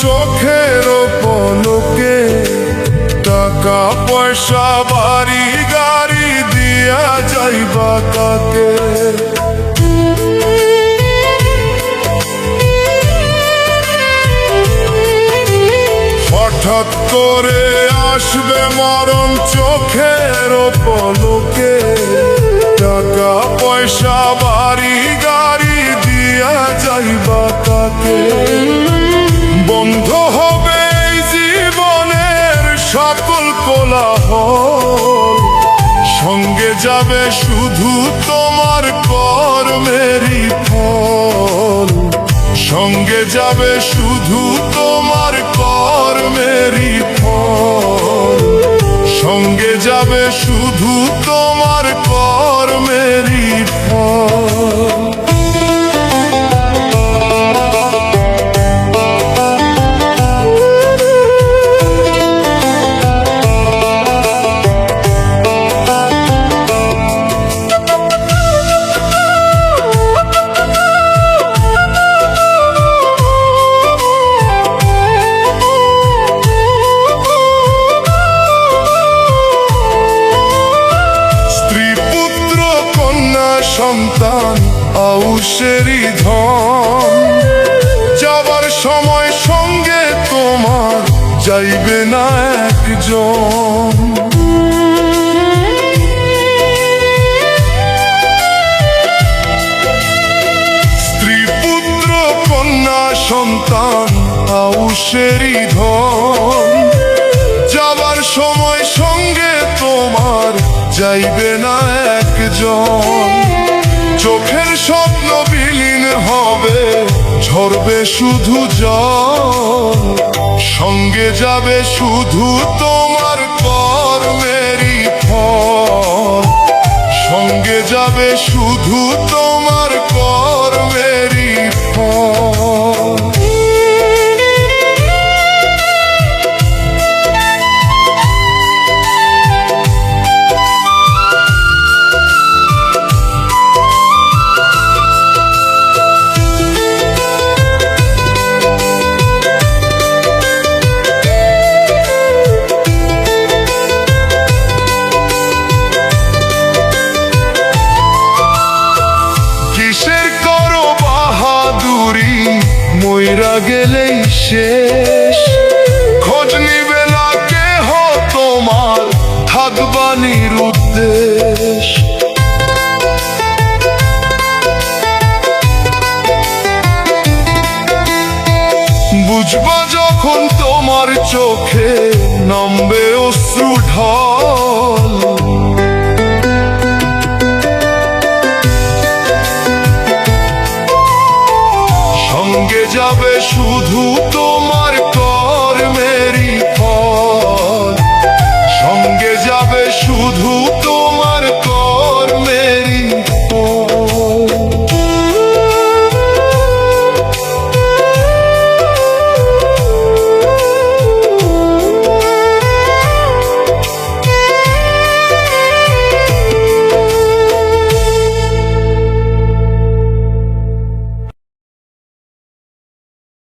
চোখের পলকে, টাকা পয়সা বাড়ি গাড়ি দিয়া যাইবা কাকে। হঠাৎ করে আসবে মরণ চোখের পলকে, টাকা পয়সা বাড়ি গাড়ি দিয়া যাইবা কাকে। বন্ধ হবে এই জীবনের সকল কোলাহল, সঙ্গে যাবে শুধু তোমার কর্মেরই ফল। সঙ্গে যাবে শুধু তোমার কর্মেরই ফল। সঙ্গে যাবে শুধু তোমার কর্মেরই ফল। সন্তান আউশেরই ধন, যাবার সময় সঙ্গে তোমার যাইবে না একজন। স্ত্রী পুত্র কন্যা সন্তান আউশেরই ধন, যাবার সময় সঙ্গে তোমার যাইবে না একজন। চোখের স্বপ্ন বিলীন হবে, ঝরবে শুধু জল। সঙ্গে যাবে শুধু তোমার কর্মেরই ফল। সঙ্গে যাবে শুধু তোমার কর্মেরই ফল। মইরা গেলেই শেষ, খোঁজ নিবে না কেহ তোমার, থাকবা নিরুদ্দেশ। বুঝবা যখন তোমার চোখে নামবে অশ্রু ঢল। সঙ্গে যাবে শুধু